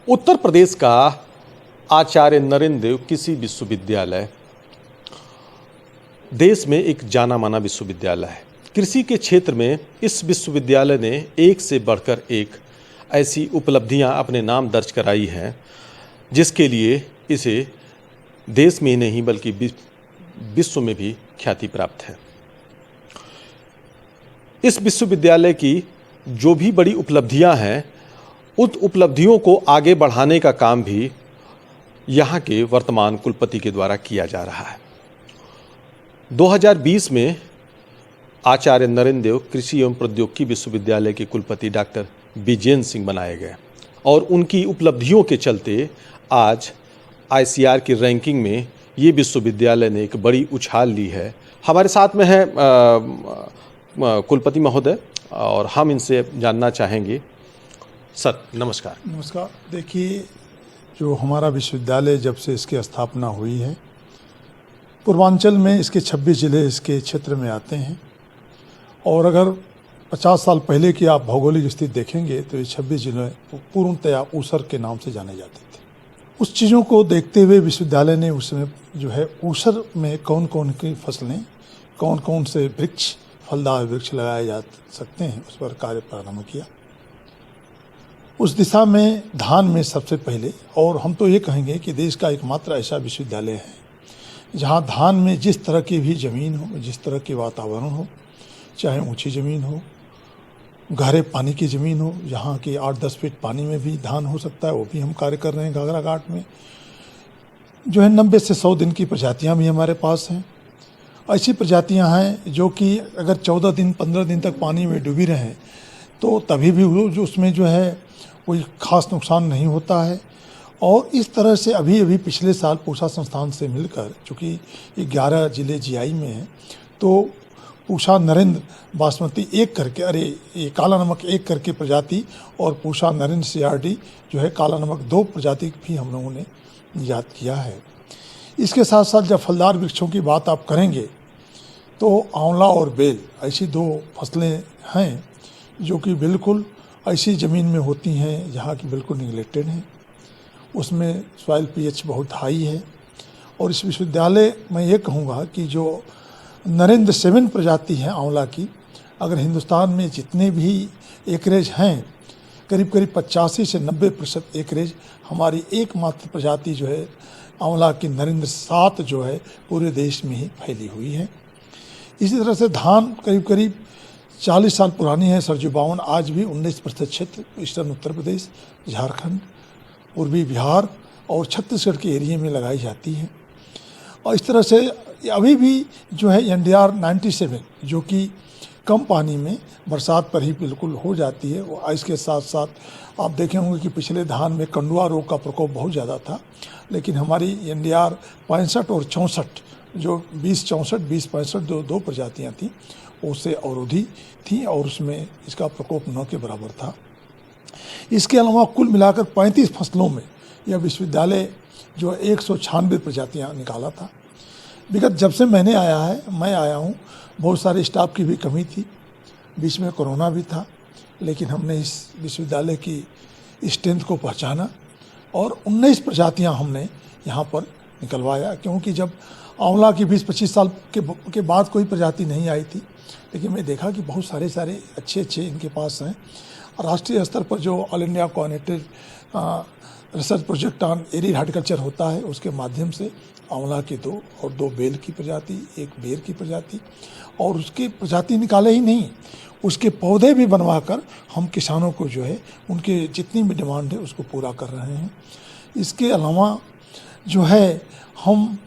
उत्तर प्रदेश का आचार्य नरेंद्र देव कृषि विश्वविद्यालय देश में एक जाना माना विश्वविद्यालय है। कृषि के क्षेत्र में इस विश्वविद्यालय ने एक से बढ़कर एक ऐसी उपलब्धियां अपने नाम दर्ज कराई हैं, जिसके लिए इसे देश में ही नहीं बल्कि विश्व में भी ख्याति प्राप्त है। इस विश्वविद्यालय की जो भी बड़ी उपलब्धियां हैं, उन उपलब्धियों को आगे बढ़ाने का काम भी यहाँ के वर्तमान कुलपति के द्वारा किया जा रहा है। 2020 में आचार्य नरेंद्र देव कृषि एवं प्रौद्योगिकी विश्वविद्यालय के कुलपति डॉक्टर विजेंद्र सिंह बनाए गए और उनकी उपलब्धियों के चलते आज ICAR की रैंकिंग में ये विश्वविद्यालय ने एक बड़ी उछाल ली है। हमारे साथ में है कुलपति महोदय और हम इनसे जानना चाहेंगे। सर नमस्कार। नमस्कार। देखिए, जो हमारा विश्वविद्यालय जब से इसकी स्थापना हुई है, पूर्वांचल में इसके 26 जिले इसके क्षेत्र में आते हैं और अगर 50 साल पहले की आप भौगोलिक स्थिति देखेंगे तो ये 26 जिले पूर्णतया ऊसर के नाम से जाने जाते थे। उस चीज़ों को देखते हुए विश्वविद्यालय ने उसमें जो है ऊसर में कौन कौन की फसलें, कौन कौन से वृक्ष, फलदार वृक्ष लगाए जा सकते हैं, उस पर कार्य प्रारंभ किया। उस दिशा में धान में सबसे पहले, और हम तो ये कहेंगे कि देश का एकमात्र ऐसा विश्वविद्यालय है जहाँ धान में जिस तरह की भी ज़मीन हो, जिस तरह के वातावरण हो, चाहे ऊंची ज़मीन हो, गहरे पानी की ज़मीन हो, जहाँ की 8-10 फीट पानी में भी धान हो सकता है, वो भी हम कार्य कर रहे हैं। घाघरा घाट में जो है 90 से 100 दिन की प्रजातियाँ भी हमारे पास हैं। ऐसी प्रजातियाँ हैं जो कि अगर 14 दिन 15 दिन तक पानी में डूबी रहें तो तभी भी जो उसमें जो है कोई ख़ास नुकसान नहीं होता है। और इस तरह से अभी पिछले साल पूसा संस्थान से मिलकर, चूँकि 11 जिले GI में हैं, तो पूसा नरेंद्र बासमती एक करके, ये काला नमक एक करके प्रजाति और पूसा नरेंद्र CRD जो है काला नमक 2 प्रजाति भी हम लोगों ने याद किया है। इसके साथ साथ जब फलदार वृक्षों की बात आप करेंगे तो आंवला और बेल ऐसी 2 फसलें हैं जो कि बिल्कुल ऐसी ज़मीन में होती हैं जहाँ की बिल्कुल निगलेक्टेड हैं। उसमें सॉइल pH बहुत हाई है। और इस विश्वविद्यालय मैं ये कहूँगा कि जो नरेंद्र 7 प्रजाति है आंवला की, अगर हिंदुस्तान में जितने भी एकरेज हैं, करीब 85 से 90% एकरेज हमारी एकमात्र प्रजाति जो है आंवला की नरेंद्र 7 जो है पूरे देश में ही फैली हुई है। इसी तरह से धान करीब 40 साल पुरानी है। सरजू बावन आज भी 19% क्षेत्र ईस्टर्न उत्तर प्रदेश, झारखंड, पूर्वी बिहार और छत्तीसगढ़ के एरिया में लगाई जाती है। और इस तरह से अभी भी जो है NDR 97 जो कि कम पानी में बरसात पर ही बिल्कुल हो जाती है। और इसके साथ साथ आप देखे होंगे कि पिछले धान में कंडुआ रोग का प्रकोप बहुत ज़्यादा था, लेकिन हमारी NDR 65 और 64 जो 20-65 जो 2 प्रजातियाँ थीं उससे अवरोधी थी और उसमें इसका प्रकोप 9 के बराबर था। इसके अलावा कुल मिलाकर 35 फसलों में यह विश्वविद्यालय जो 196 प्रजातियाँ निकाला था। विगत जब से मैं आया हूँ, बहुत सारे स्टाफ की भी कमी थी, बीच में कोरोना भी था, लेकिन हमने इस विश्वविद्यालय की स्ट्रेंथ को पहचाना और 19 प्रजातियाँ हमने यहाँ पर निकलवाया। क्योंकि जब आंवला की 20-25 साल के बाद कोई प्रजाति नहीं आई थी, लेकिन मैं देखा कि बहुत सारे अच्छे इनके पास हैं। राष्ट्रीय स्तर पर जो all India coordinated research project on aerial horticulture होता है, उसके माध्यम से आंवला की 2 और 2 बेल की प्रजाति, 1 बेर की प्रजाति और उसकी प्रजाति निकाले ही नहीं, उसके पौधे भी बनवाकर हम किसानों को जो है उनके जितनी भी डिमांड है उसको पूरा कर रहे हैं। इसके अलावा जो है हम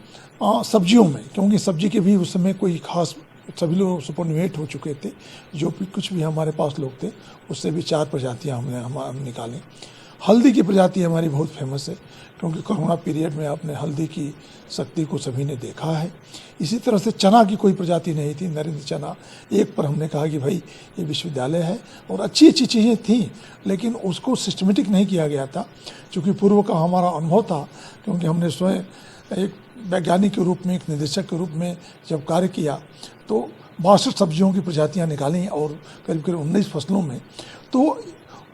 सब्जियों में, क्योंकि सब्जी के भी उस समय कोई खास, सभी लोग सुपरन्यूएट हो चुके थे, जो भी कुछ भी हमारे पास लोग थे उससे भी 4 प्रजातियाँ हम निकालें। हल्दी की प्रजाति हमारी बहुत फेमस है, क्योंकि कोरोना पीरियड में आपने हल्दी की शक्ति को सभी ने देखा है। इसी तरह से चना की कोई प्रजाति नहीं थी, नरेंद्र चना एक पर हमने कहा कि भाई ये विश्वविद्यालय है और अच्छी चीज़ें थीं, लेकिन उसको सिस्टमेटिक नहीं किया गया था। चूँकि पूर्व का हमारा अनुभव था, क्योंकि हमने स्वयं एक वैज्ञानिक के रूप में, एक निदेशक के रूप में जब कार्य किया तो 62 सब्जियों की प्रजातियाँ निकाली और करीब 19 फसलों में। तो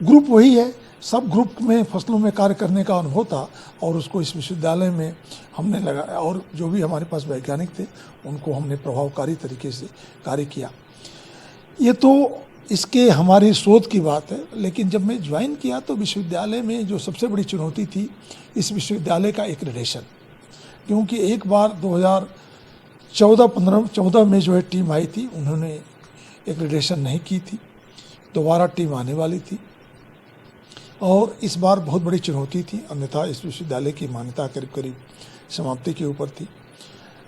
ग्रुप वही है सब ग्रुप में फसलों में कार्य करने का अनुभव था और उसको इस विश्वविद्यालय में हमने लगाया और जो भी हमारे पास वैज्ञानिक थे उनको हमने प्रभावकारी तरीके से कार्य किया। ये तो इसके हमारी शोध की बात है, लेकिन जब मैं ज्वाइन किया तो विश्वविद्यालय में जो सबसे बड़ी चुनौती थी इस विश्वविद्यालय का एक्रेडिटेशन, क्योंकि एक बार 2014 में जो है टीम आई थी, उन्होंने एक्रेडिटेशन नहीं की थी, दोबारा टीम आने वाली थी और इस बार बहुत बड़ी चुनौती थी, अन्यथा इस विश्वविद्यालय की मान्यता करीब करीब समाप्ति के ऊपर थी।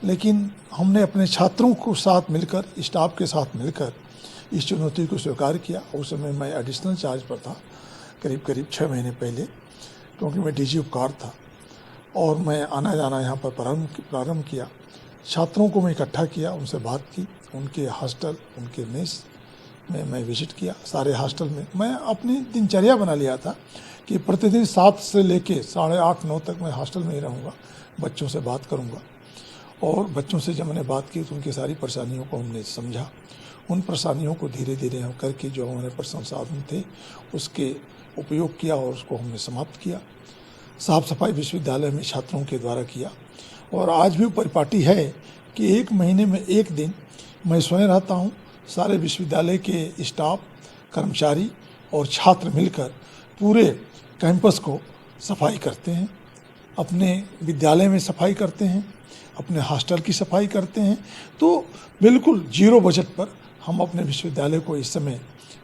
लेकिन हमने अपने छात्रों को साथ मिलकर, स्टाफ के साथ मिलकर इस चुनौती को स्वीकार किया। उस समय मैं एडिशनल चार्ज पर था करीब 6 महीने पहले, क्योंकि मैं डीजी उपकार था और मैं आना जाना यहाँ पर प्रारंभ किया। छात्रों को मैं इकट्ठा किया, उनसे बात की, उनके हॉस्टल, उनके मेस में मैं विजिट किया। सारे हॉस्टल में मैं अपनी दिनचर्या बना लिया था कि प्रतिदिन 7 से लेके 8:30-9 तक मैं हॉस्टल में ही रहूँगा, बच्चों से बात करूँगा। और बच्चों से जब मैंने बात की तो उनकी सारी परेशानियों को हमने समझा। उन परेशानियों को धीरे धीरे हम करके जो हमारे पास संसाधन थे उसके उपयोग किया और उसको हमने समाप्त किया। साफ सफाई विश्वविद्यालय में छात्रों के द्वारा किया और आज भी परिपाटी है कि 1 महीने में 1 दिन मैं स्वयं रहता हूँ, सारे विश्वविद्यालय के स्टाफ, कर्मचारी और छात्र मिलकर पूरे कैंपस को सफाई करते हैं, अपने विद्यालय में सफाई करते हैं, अपने हॉस्टल की सफाई करते हैं। तो बिल्कुल 0 बजट पर हम अपने विश्वविद्यालय को इस समय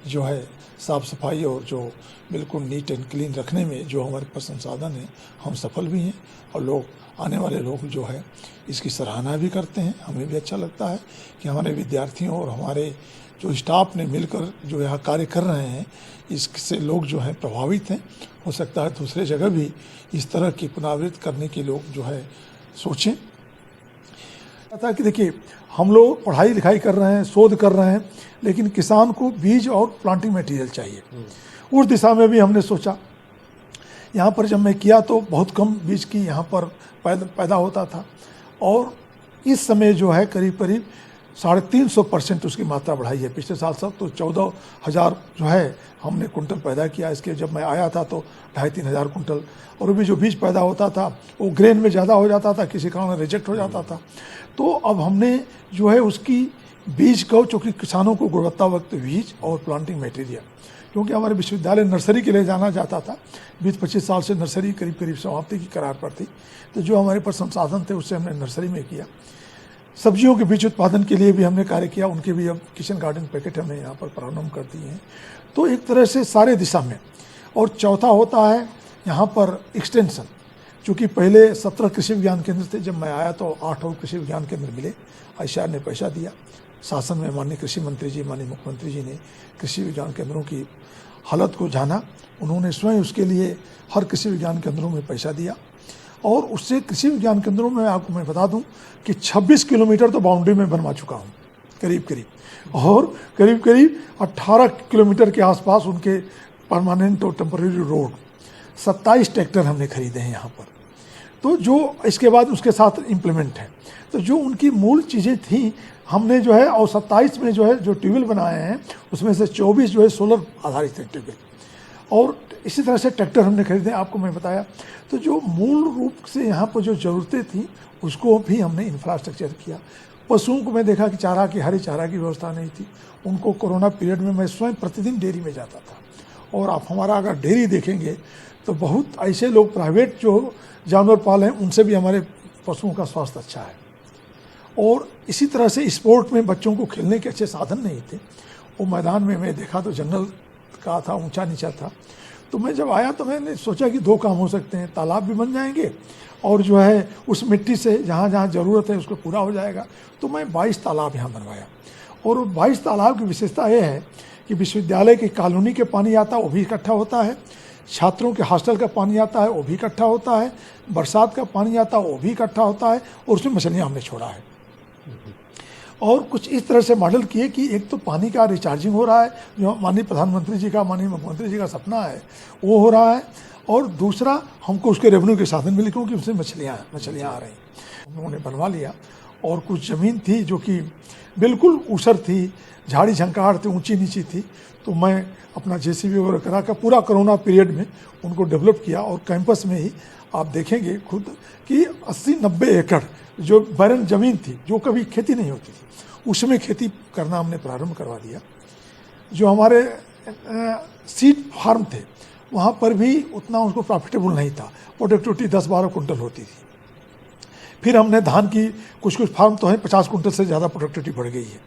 जो है साफ़ सफाई और जो बिल्कुल नीट एंड क्लीन रखने में जो हमारे पास संसाधन है, हम सफल भी हैं और लोग, आने वाले लोग जो है इसकी सराहना भी करते हैं। हमें भी अच्छा लगता है कि हमारे विद्यार्थियों और हमारे जो स्टाफ ने मिलकर जो यहाँ कार्य कर रहे हैं, इससे लोग जो हैं प्रभावित हैं। हो सकता है दूसरे जगह भी इस तरह की पुनरावृत्ति करने के लोग जो है सोचें। था कि देखिए, हम लोग पढ़ाई लिखाई कर रहे हैं, शोध कर रहे हैं, लेकिन किसान को बीज और प्लांटिंग मटेरियल चाहिए। उस दिशा में भी हमने सोचा। यहाँ पर जब मैं किया तो बहुत कम बीज की यहाँ पर पैदा होता था और इस समय जो है करीब 350% उसकी मात्रा बढ़ाई है। पिछले साल सब तो 14,000 जो है हमने कुंटल पैदा किया। इसके जब मैं आया था तो 2,500-3 हज़ार कुंटल, और अभी जो बीज पैदा होता था वो ग्रेन में ज़्यादा हो जाता था, किसी कारण रिजेक्ट हो जाता था। तो अब हमने जो है उसकी बीज को, चूँकि किसानों को गुणवत्तायुक्त बीज और प्लांटिंग मटेरियल, क्योंकि हमारे विश्वविद्यालय नर्सरी के लिए जाना जाता था, 20-25 साल से नर्सरी करीब समाप्ति की करार पर थी, तो जो हमारे पास संसाधन थे उससे हमने नर्सरी में किया। सब्जियों के बीज उत्पादन के लिए भी हमने कार्य किया, उनके भी अब किचन गार्डन पैकेट हमने यहाँ पर प्रारंभ कर दिए हैं। तो एक तरह से सारे दिशा में। और चौथा होता है यहाँ पर एक्सटेंशन। चूँकि पहले 17 कृषि विज्ञान केंद्र थे, जब मैं आया तो 8 और कृषि विज्ञान केंद्र मिले। आईसीआर ने पैसा दिया, शासन में माननीय कृषि मंत्री जी, माननीय मुख्यमंत्री जी ने कृषि विज्ञान केंद्रों की हालत को जाना, उन्होंने स्वयं उसके लिए हर कृषि विज्ञान केंद्रों में पैसा दिया और उससे कृषि विज्ञान केंद्रों में आपको मैं बता दूं कि 26 किलोमीटर तो बाउंड्री में बनवा चुका हूं करीब, और करीब 18 किलोमीटर के आसपास उनके परमानेंट और टेम्पररी रोड, 27 ट्रैक्टर हमने खरीदे हैं यहाँ पर। तो जो इसके बाद उसके साथ इम्प्लीमेंट है, तो जो उनकी मूल चीज़ें थी हमने जो है, और 27 में जो है जो ट्यूबवेल बनाए हैं उसमें से 24 जो है सोलर आधारित है ट्यूबवेल, और इसी तरह से ट्रैक्टर हमने खरीदे, आपको मैं बताया। तो जो मूल रूप से यहाँ पर जो ज़रूरतें थी उसको भी हमने इंफ्रास्ट्रक्चर किया। पशुओं को मैं देखा कि चारा की, हरी चारा की व्यवस्था नहीं थी, उनको कोरोना पीरियड में मैं स्वयं प्रतिदिन डेयरी में जाता था। और आप हमारा अगर डेयरी देखेंगे तो बहुत ऐसे लोग प्राइवेट जो जानवर पाल हैं उनसे भी हमारे पशुओं का स्वास्थ्य अच्छा है। और इसी तरह से स्पोर्ट में बच्चों को खेलने के अच्छे साधन नहीं थे। वो मैदान में मैं देखा तो जंगल का था, ऊंचा नीचा था। तो मैं जब आया तो मैंने सोचा कि 2 काम हो सकते हैं, तालाब भी बन जाएंगे और जो है उस मिट्टी से जहाँ जहाँ ज़रूरत है उसको पूरा हो जाएगा। तो मैं 22 तालाब यहाँ बनवाया, और 22 तालाब की विशेषता ये है कि विश्वविद्यालय की कॉलोनी के पानी आता है वो भी इकट्ठा होता है, छात्रों के हॉस्टल का पानी आता है वो भी इकट्ठा होता है, बरसात का पानी आता है वो भी इकट्ठा होता है, और उसमें मछलियाँ हमने छोड़ा है। और कुछ इस तरह से मॉडल किए कि एक तो पानी का रिचार्जिंग हो रहा है, जो माननीय प्रधानमंत्री जी का, माननीय मुख्यमंत्री जी का सपना है वो हो रहा है, और दूसरा हमको उसके रेवेन्यू के साधन मिले क्योंकि उससे मछलियाँ आ रही हैं। उन्होंने बनवा लिया और कुछ ज़मीन थी जो कि बिल्कुल ऊसर थी, झाड़ी झंकार थी, ऊंची नीची थी। तो मैं अपना जेसीबी वगैरह करा कर पूरा कोरोना पीरियड में उनको डेवलप किया और कैंपस में ही आप देखेंगे खुद कि 80-90 एकड़ जो बैरन ज़मीन थी, जो कभी खेती नहीं होती थी, उसमें खेती करना हमने प्रारंभ करवा दिया। जो हमारे सीड फार्म थे वहाँ पर भी उतना उसको प्रॉफिटेबल नहीं था, प्रोडक्टिविटी 10-12 कुंटल होती थी। फिर हमने धान की कुछ फार्म तो हैं 50 कुंटल से ज़्यादा प्रोडक्टिविटी बढ़ गई है,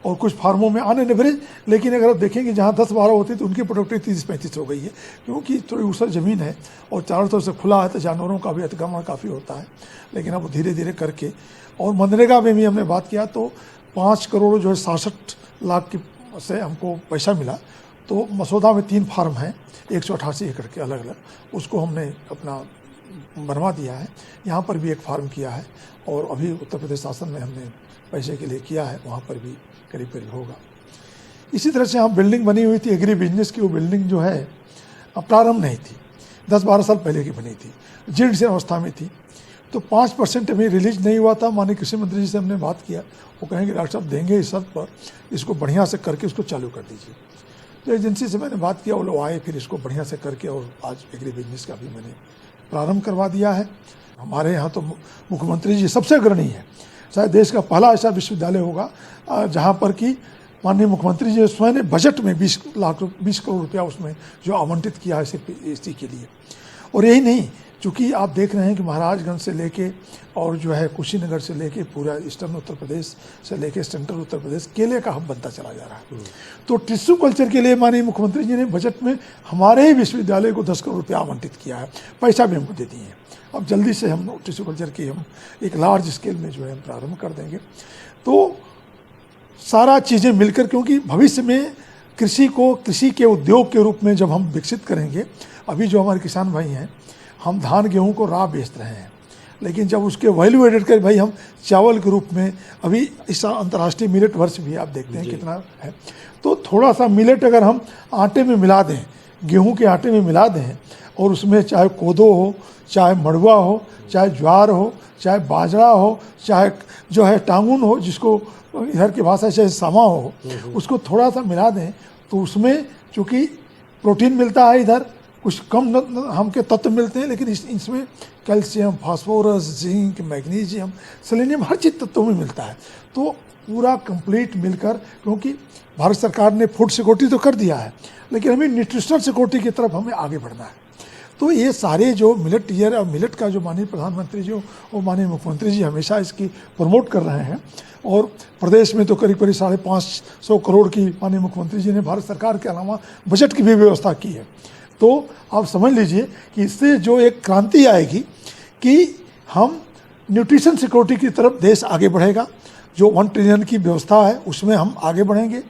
और कुछ फार्मों में ऑन एन एवरेज, लेकिन अगर आप देखेंगे जहाँ 10-12 होती तो उनकी प्रोडक्टिविटी 30-35 हो गई है, क्योंकि थोड़ी ऊसर ज़मीन है और चारों तरफ से खुला है तो जानवरों का भी अतिक्रमण काफ़ी होता है। लेकिन अब धीरे धीरे करके, और मनरेगा में भी हमने बात किया तो 5 करोड़ जो है 66 लाख की से हमको पैसा मिला। तो मसौदा में 3 फार्म हैं 188 एकड़ के अलग अलग, उसको हमने अपना बनवा दिया है। यहाँ पर भी एक फार्म किया है और अभी उत्तर प्रदेश शासन में हमने पैसे के लिए किया है, वहाँ पर भी करीब करीब होगा। इसी तरह से यहाँ बिल्डिंग बनी हुई थी एग्री बिजनेस की, वो बिल्डिंग जो है प्रारंभ नहीं थी, 10-12 साल पहले की बनी थी, जीर्ण सी अवस्था में थी। तो 5% अभी रिलीज नहीं हुआ था। माननीय कृषि मंत्री जी से हमने बात किया, वो कहेंगे डॉक्टर साहब देंगे इस शर्त पर इसको बढ़िया से करके इसको चालू कर दीजिए। तो एजेंसी से मैंने बात किया, वो लोग आए, फिर इसको बढ़िया से करके और आज एग्री बिजनेस का भी मैंने प्रारंभ करवा दिया है। हमारे यहाँ तो मुख्यमंत्री जी सबसे अग्रणी है, शायद देश का पहला ऐसा विश्वविद्यालय होगा जहाँ पर कि माननीय मुख्यमंत्री जी स्वयं ने बजट में 20 करोड़ रुपया उसमें जो आवंटित किया है सिर्फ इसी के लिए। और यही नहीं, चूँकि आप देख रहे हैं कि महाराजगंज से लेके और जो है कुशीनगर से लेके पूरा ईस्टर्न उत्तर प्रदेश से लेके सेंट्रल उत्तर प्रदेश केले का हब बनता चला जा रहा है। तो टिश्यू कल्चर के लिए माननीय मुख्यमंत्री जी ने बजट में हमारे ही विश्वविद्यालय को 10 करोड़ रुपया आवंटित किया है, पैसा भी हमको दे दिए हैं। अब जल्दी से हम टिश्यू कल्चर की हम एक लार्ज स्केल में जो है हम प्रारंभ कर देंगे। तो सारा चीज़ें मिलकर, क्योंकि भविष्य में कृषि को कृषि के उद्योग के रूप में जब हम विकसित करेंगे, अभी जो हमारे किसान भाई हैं, हम धान गेहूं को राह बेच रहे हैं, लेकिन जब उसके वैल्यू एडेड कर भाई हम चावल के रूप में, अभी इस अंतर्राष्ट्रीय मिलेट वर्ष भी आप देखते हैं कितना है, तो थोड़ा सा मिलेट अगर हम आटे में मिला दें, गेहूं के आटे में मिला दें, और उसमें चाहे कोदो हो, चाहे मड़ुआ हो, चाहे ज्वार हो, चाहे बाजरा हो, चाहे जो है टांगुन हो, जिसको इधर की भाषा से सामा हो, उसको थोड़ा सा मिला दें, तो उसमें चूँकि प्रोटीन मिलता है, इधर कुछ कम हमके तत्व मिलते हैं, लेकिन इसमें calcium, phosphorus, zinc, magnesium, selenium, हर चीज़ तत्वों में मिलता है। तो पूरा कंप्लीट मिलकर, क्योंकि भारत सरकार ने फूड सिक्योरिटी तो कर दिया है, लेकिन हमें न्यूट्रिशनल सिक्योरिटी की तरफ हमें आगे बढ़ना है। तो ये सारे जो मिलेट ईयर और मिलेट का जो माननीय प्रधानमंत्री जी और माननीय मुख्यमंत्री जी हमेशा इसकी प्रमोट कर रहे हैं, और प्रदेश में तो करीब 550 करोड़ की माननीय मुख्यमंत्री जी ने भारत सरकार के अलावा बजट की भी व्यवस्था की है। तो आप समझ लीजिए कि इससे जो एक क्रांति आएगी कि हम न्यूट्रिशन सिक्योरिटी की तरफ देश आगे बढ़ेगा। जो 1 ट्रिलियन की व्यवस्था है उसमें हम आगे बढ़ेंगे।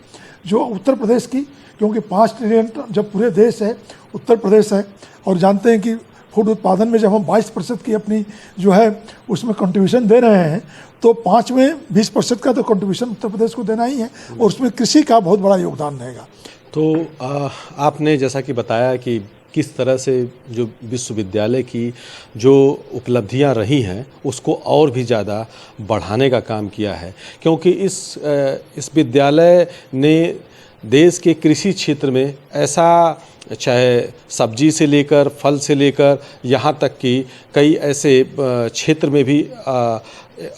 जो उत्तर प्रदेश की, क्योंकि 5 ट्रिलियन जब पूरे देश है, उत्तर प्रदेश है, और जानते हैं कि फूड उत्पादन में जब हम 22% की अपनी जो है उसमें कंट्रीब्यूशन दे रहे हैं, तो 5 में 20% का तो कंट्रीब्यूशन उत्तर प्रदेश को देना ही है, और उसमें कृषि का बहुत बड़ा योगदान रहेगा। तो आपने जैसा कि बताया कि किस तरह से जो विश्वविद्यालय की जो उपलब्धियां रही हैं उसको और भी ज़्यादा बढ़ाने का काम किया है, क्योंकि इस विद्यालय ने देश के कृषि क्षेत्र में ऐसा, चाहे सब्जी से लेकर फल से लेकर यहाँ तक कि कई ऐसे क्षेत्र में भी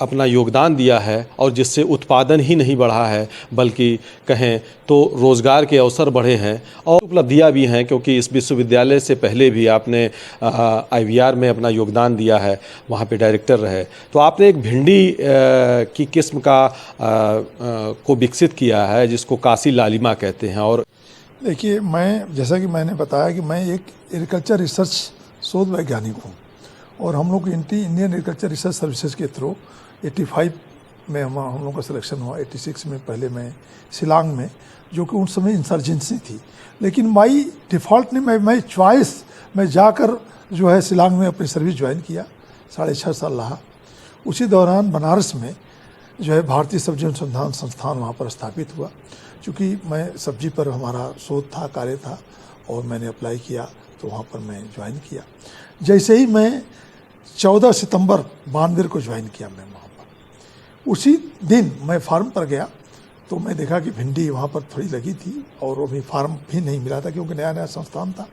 अपना योगदान दिया है, और जिससे उत्पादन ही नहीं बढ़ा है बल्कि कहें तो रोज़गार के अवसर बढ़े हैं और उपलब्धियां भी हैं। क्योंकि इस विश्वविद्यालय से पहले भी आपने IVR में अपना योगदान दिया है, वहाँ पे डायरेक्टर रहे। तो आपने एक भिंडी की किस्म को विकसित किया है जिसको काशी लालिमा कहते हैं। और देखिए, मैं जैसा कि मैंने बताया कि मैं एक एग्रीकल्चर रिसर्च शोध वैज्ञानिक हूँ, और हम लोग इंडियन एग्रीकल्चर रिसर्च सर्विसेज के थ्रू 85 में हम लोग का सिलेक्शन हुआ। 86 में पहले मैं शिलांग में, जो कि उस समय इंसर्जेंसी थी, लेकिन माई डिफ़ॉल्ट ने माई चॉइस मैं जाकर जो है शिलांग में अपनी सर्विस ज्वाइन किया, 6.5 साल रहा। उसी दौरान बनारस में जो है भारतीय सब्जी अनुसंधान संस्थान वहाँ पर स्थापित हुआ। चूँकि मैं सब्जी पर हमारा शोध था, कार्य था, और मैंने अप्लाई किया तो वहाँ पर मैं ज्वाइन किया। जैसे ही मैं 14 सितंबर 92 को ज्वाइन किया मैं वहाँ पर, उसी दिन मैं फार्म पर गया तो मैं देखा कि भिंडी वहाँ पर थोड़ी लगी थी और वो भी फार्म भी नहीं मिला था क्योंकि नया नया संस्थान था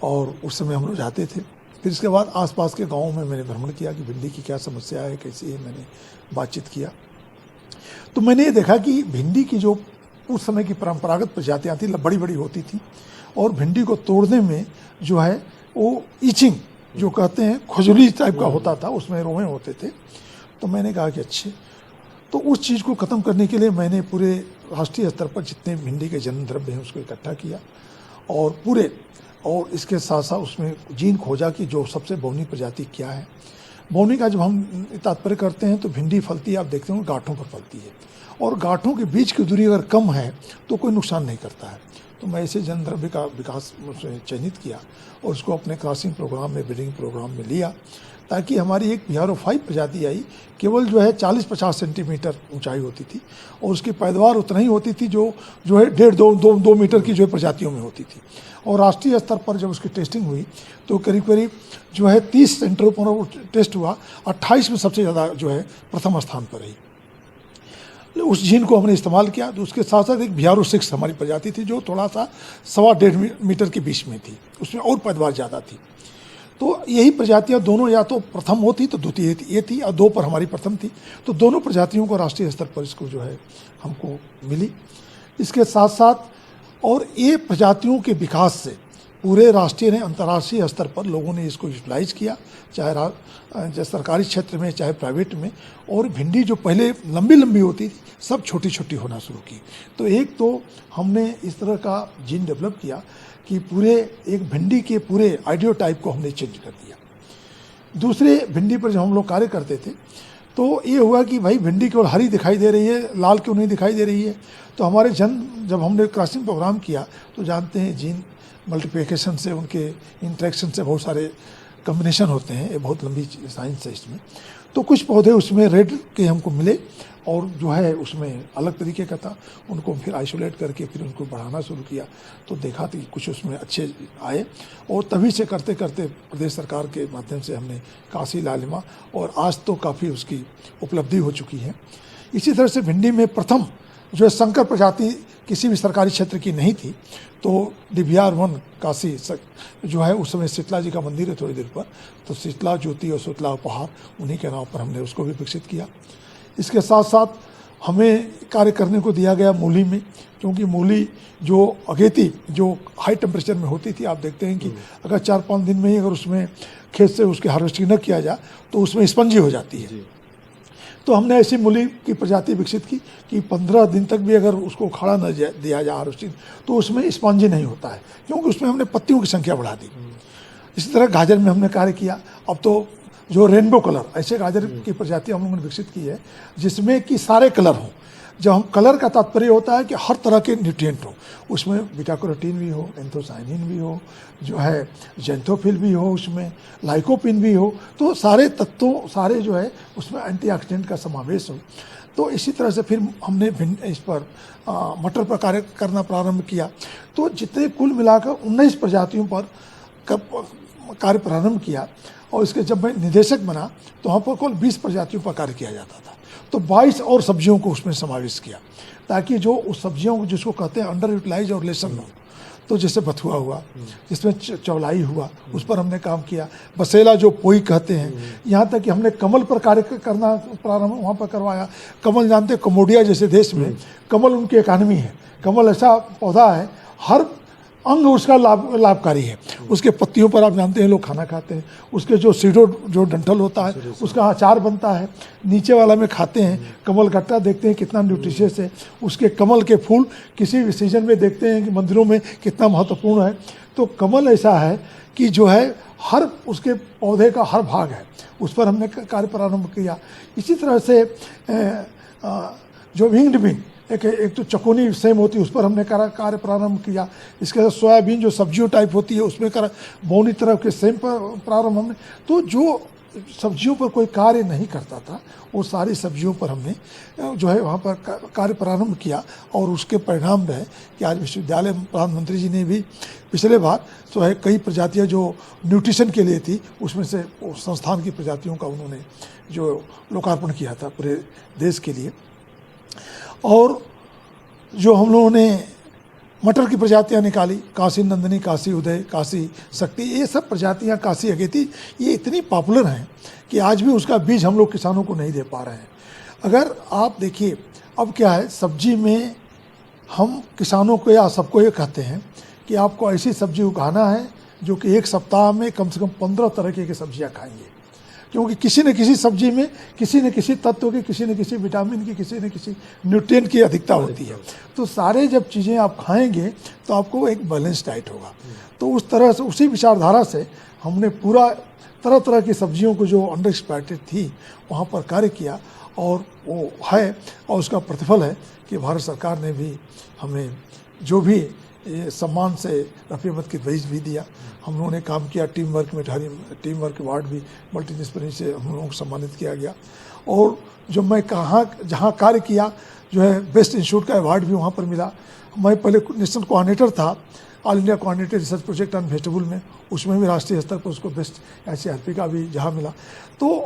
और उस समय हम लोग जाते थे। फिर इसके बाद आसपास के गाँव में मैंने भ्रमण किया कि भिंडी की क्या समस्या है, कैसी है, मैंने बातचीत किया। तो मैंने ये देखा कि भिंडी की जो उस समय की परंपरागत प्रजातियाँ थी बड़ी बड़ी होती थी और भिंडी को तोड़ने में जो है वो ईचिंग जो कहते हैं खुजली टाइप का होता था, उसमें रोए होते थे। तो मैंने कहा कि अच्छे, तो उस चीज़ को ख़त्म करने के लिए मैंने पूरे राष्ट्रीय स्तर पर जितने भिंडी के जन्म द्रव्य हैं उसको इकट्ठा किया और इसके साथ साथ उसमें जीन खोजा कि जो सबसे बौनी प्रजाति क्या है। बौनी का जब हम तात्पर्य करते हैं तो भिंडी फलती है, आप देखते हो गांठों पर फलती है और गांठों के बीच की दूरी अगर कम है तो कोई नुकसान नहीं करता है। तो मैं ऐसे जन द्रव्य का विकास चयनित किया और उसको अपने क्रॉसिंग प्रोग्राम में, ब्रीडिंग प्रोग्राम में लिया ताकि हमारी एक BR-5 प्रजाति आई, केवल जो है 40-50 सेंटीमीटर ऊंचाई होती थी और उसकी पैदावार उतना ही होती थी जो है 1.5-2 मीटर की जो है प्रजातियों में होती थी। और राष्ट्रीय स्तर पर जब उसकी टेस्टिंग हुई तो करीब करीब जो है 30 सेंटरों पर टेस्ट हुआ, 28 में सबसे ज़्यादा जो है प्रथम स्थान पर रही। उस जीन को हमने इस्तेमाल किया। तो उसके साथ साथ एक BR-6 हमारी प्रजाति थी जो थोड़ा सा 1.25 मीटर के बीच में थी, उसमें और पैदावार ज़्यादा थी। तो यही प्रजातियां दोनों या तो प्रथम होती तो द्वितीय ये थी और 2 पर हमारी प्रथम थी। तो दोनों प्रजातियों को राष्ट्रीय स्तर पर इसको जो है हमको मिली। इसके साथ साथ और ये प्रजातियों के विकास से पूरे राष्ट्रीय ने अंतर्राष्ट्रीय स्तर पर लोगों ने इसको यूटिलाइज किया, चाहे सरकारी क्षेत्र में चाहे प्राइवेट में। और भिंडी जो पहले लंबी लंबी होती थी सब छोटी छोटी होना शुरू की। तो एक तो हमने इस तरह का जीन डेवलप किया कि पूरे एक भिंडी के पूरे आइडियो टाइप को हमने चेंज कर दिया। दूसरे भिंडी पर जब हम लोग कार्य करते थे तो ये हुआ कि भाई भिंडी केवल हरी दिखाई दे रही है, लाल क्यों नहीं दिखाई दे रही है। तो हमारे जब हमने क्रॉसिंग प्रोग्राम किया तो जानते हैं जीन मल्टीप्लिकेशन से, उनके इंटरेक्शन से बहुत सारे कम्बिनेशन होते हैं, ये बहुत लंबी साइंस है इसमें। तो कुछ पौधे उसमें रेड के हमको मिले और जो है उसमें अलग तरीके का था, उनको फिर आइसोलेट करके फिर उनको बढ़ाना शुरू किया तो देखा कि कुछ उसमें अच्छे आए। और तभी से करते करते प्रदेश सरकार के माध्यम से हमने काशी लालिमा और आज तो काफ़ी उसकी उपलब्धि हो चुकी है। इसी तरह से भिंडी में प्रथम जो है संकर प्रजाति किसी भी सरकारी क्षेत्र की नहीं थी, तो DBR-1 काशी जो है उस समय शीतला जी का मंदिर है थोड़ी देर पर, तो शीतला ज्योति और शीतला उपहार उन्हीं के नाम पर हमने उसको भी विकसित किया। इसके साथ साथ हमें कार्य करने को दिया गया मूली में, क्योंकि मूली जो अगेती जो हाई टेम्परेचर में होती थी, आप देखते हैं कि अगर 4-5 दिन में ही अगर उसमें खेत से उसकी हार्वेस्टिंग न किया जाए तो उसमें स्पंजी हो जाती है। तो हमने ऐसी मूली की प्रजाति विकसित की कि 15 दिन तक भी अगर उसको खड़ा न दिया जाए हार्वेस्टिंग तो उसमें स्पंजी नहीं होता है, क्योंकि उसमें हमने पत्तियों की संख्या बढ़ा दी। इसी तरह गाजर में हमने कार्य किया। अब तो जो रेनबो कलर ऐसे गाजर की प्रजाति हम लोगों ने विकसित की है जिसमें कि सारे कलर हों। जब हम कलर का तात्पर्य होता है कि हर तरह के न्यूट्रिएंट हो, उसमें बीटा कैरोटीन भी हो, एंथोसाइनिन भी हो, जो है जेंथोफिल भी हो, उसमें लाइकोपिन भी हो, तो सारे तत्वों सारे जो है उसमें एंटीऑक्सीडेंट का समावेश हो। तो इसी तरह से फिर हमने इस पर मटर पर कार्य करना प्रारंभ किया। तो जितने कुल मिलाकर 19 प्रजातियों पर कार्य प्रारंभ किया और इसके जब मैं निदेशक बना तो वहाँ पर कुल 20 प्रजातियों पर कार्य किया जाता था। तो 22 और सब्जियों को उसमें समावेश किया ताकि जो उस सब्जियों को जिसको कहते हैं अंडर यूटिलाइज और लेसन हो। तो जैसे बथुआ हुआ, जिसमें चौलाई हुआ, उस पर हमने काम किया। बसेला जो पोई कहते हैं, यहाँ तक कि हमने कमल पर कार्य करना प्रारंभ वहाँ पर करवाया। कमल जानते हैं, कम्बोडिया जैसे देश में कमल उनकी इकानमी है। कमल ऐसा पौधा है, हर अंग उसका लाभकारी है। उसके पत्तियों पर आप जानते हैं लोग खाना खाते हैं, उसके जो सीडो जो डंठल होता है उसका अचार बनता है, नीचे वाला में खाते हैं। कमल गट्टा देखते हैं कितना न्यूट्रिशियस है। उसके कमल के फूल किसी भी सीजन में देखते हैं कि मंदिरों में कितना महत्वपूर्ण है। तो कमल ऐसा है कि जो है हर उसके पौधे का हर भाग है, उस पर हमने कार्य प्रारंभ किया। इसी तरह से जो विंग्ड बीन एक तो चकोनी सेम होती है, उस पर हमने कार्य प्रारंभ किया। इसके साथ सोयाबीन जो सब्जियों टाइप होती है उसमें बौनी तरह के सेम पर प्रारंभ हमने। तो जो सब्जियों पर कोई कार्य नहीं करता था, वो सारी सब्जियों पर हमने जो है वहाँ पर कार्य प्रारंभ किया और उसके परिणाम रहे कि आज विश्वविद्यालय प्रधानमंत्री जी ने भी पिछले बार जो है कई प्रजातियाँ जो न्यूट्रिशन के लिए थी उसमें से संस्थान की प्रजातियों का उन्होंने जो लोकार्पण किया था पूरे देश के लिए। और जो हम लोगों ने मटर की प्रजातियां निकाली, काशी नंदिनी, काशी उदय, काशी शक्ति, ये सब प्रजातियां, काशी अगेती, ये इतनी पॉपुलर हैं कि आज भी उसका बीज हम लोग किसानों को नहीं दे पा रहे हैं। अगर आप देखिए अब क्या है, सब्जी में हम किसानों को या सबको ये कहते हैं कि आपको ऐसी सब्जी उगाना है जो कि एक सप्ताह में कम से कम 15 तरह की सब्जियाँ खाएंगे, क्योंकि किसी न किसी सब्जी में किसी न किसी तत्व की, किसी न किसी विटामिन की, किसी न किसी न्यूट्रिएंट की अधिकता होती है। तो सारे जब चीज़ें आप खाएंगे तो आपको एक बैलेंस डाइट होगा। तो उस तरह से, उसी विचारधारा से हमने पूरा तरह तरह की सब्जियों को जो अंडर एक्सप्लॉइटेड थी वहाँ पर कार्य किया और वो है, और उसका प्रतिफल है कि भारत सरकार ने भी हमें जो भी ये सम्मान से रफ़ी अहमद की दहीज भी दिया। हम लोगों ने काम किया टीम वर्क में, टीम वर्क अवार्ड भी मल्टीडिसिप्लिनरी से हम लोगों को सम्मानित किया गया। और जो मैं जहाँ कार्य किया जो है बेस्ट इंस्टीट्यूट का अवार्ड भी वहाँ पर मिला। मैं पहले नेशनल कोऑर्डिनेटर था all India coordinator research project on vegetable में, उसमें भी राष्ट्रीय स्तर पर उसको बेस्ट SCRP का भी जहाँ मिला। तो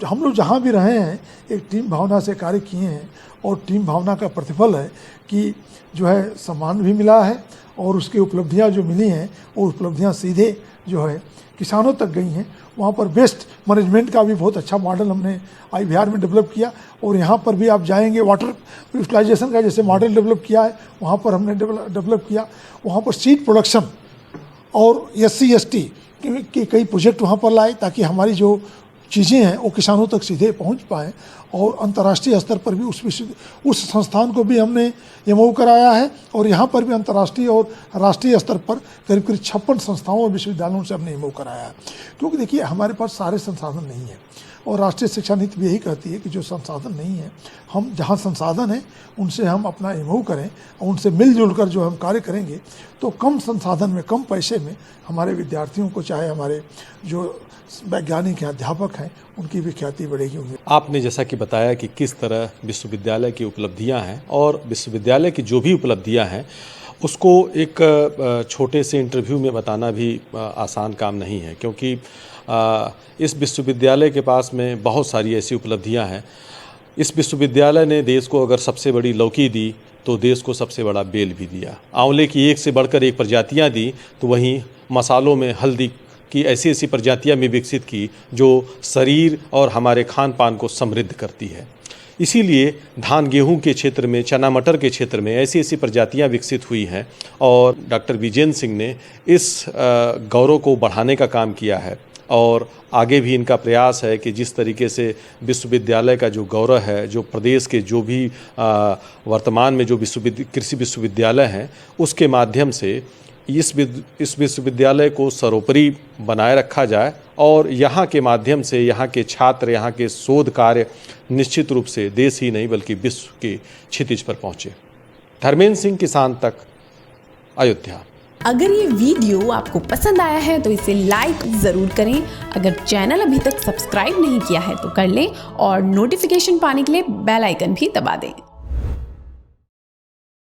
हम लोग जहाँ भी रहे हैं एक टीम भावना से कार्य किए हैं और टीम भावना का प्रतिफल है कि जो है सम्मान भी मिला है और उसकी उपलब्धियां जो मिली हैं वो उपलब्धियां सीधे जो है किसानों तक गई हैं। वहाँ पर बेस्ट मैनेजमेंट का भी बहुत अच्छा मॉडल हमने IVR में डेवलप किया और यहाँ पर भी आप जाएंगे वाटर यूटिलाइजेशन का जैसे मॉडल डेवलप किया है वहाँ पर हमने डेवलप किया। वहाँ पर सीड प्रोडक्शन और SC ST के कई प्रोजेक्ट वहाँ पर लाए ताकि हमारी जो चीज़ें हैं वो किसानों तक सीधे पहुँच पाएँ। और अंतर्राष्ट्रीय स्तर पर भी उस संस्थान को भी हमने MOU कराया है और यहाँ पर भी अंतर्राष्ट्रीय और राष्ट्रीय स्तर पर करीब 56 संस्थाओं और विश्वविद्यालयों से हमने MOU कराया है। क्योंकि देखिए हमारे पास सारे संसाधन नहीं है और राष्ट्रीय शिक्षा नीति भी यही कहती है कि जो संसाधन नहीं है, हम जहाँ संसाधन है उनसे हम अपना MOU करें और उनसे मिलजुल कर जो हम कार्य करेंगे तो कम संसाधन में, कम पैसे में हमारे विद्यार्थियों को, चाहे हमारे जो वैज्ञानिक हैं, अध्यापक हैं, उनकी भी ख्याति बढ़ेगी। आपने जैसा कि बताया कि किस तरह विश्वविद्यालय की उपलब्धियां हैं और विश्वविद्यालय की जो भी उपलब्धियां हैं उसको एक छोटे से इंटरव्यू में बताना भी आसान काम नहीं है, क्योंकि इस विश्वविद्यालय के पास में बहुत सारी ऐसी उपलब्धियां हैं। इस विश्वविद्यालय ने देश को अगर सबसे बड़ी लौकी दी तो देश को सबसे बड़ा बेल भी दिया। आंवले की एक से बढ़कर एक प्रजातियां दी तो वहीं मसालों में हल्दी की ऐसी ऐसी प्रजातियां भी विकसित की जो शरीर और हमारे खान पान को समृद्ध करती है। इसीलिए धान गेहूं के क्षेत्र में, चना मटर के क्षेत्र में ऐसी ऐसी प्रजातियां विकसित हुई हैं और डॉक्टर विजेंद्र सिंह ने इस गौरव को बढ़ाने का काम किया है। और आगे भी इनका प्रयास है कि जिस तरीके से विश्वविद्यालय का जो गौरव है, जो प्रदेश के जो भी वर्तमान में जो कृषि विश्वविद्यालय हैं उसके माध्यम से इस विश्वविद्यालय को सर्वोपरि बनाए रखा जाए और यहाँ के माध्यम से यहाँ के छात्र, यहाँ के शोध कार्य निश्चित रूप से देश ही नहीं बल्कि विश्व के क्षितिज पर पहुँचे। धर्मेंद्र सिंह, किसान तक, अयोध्या। अगर ये वीडियो आपको पसंद आया है तो इसे लाइक ज़रूर करें। अगर चैनल अभी तक सब्सक्राइब नहीं किया है तो कर लें और नोटिफिकेशन पाने के लिए बेल आइकन भी दबा दें।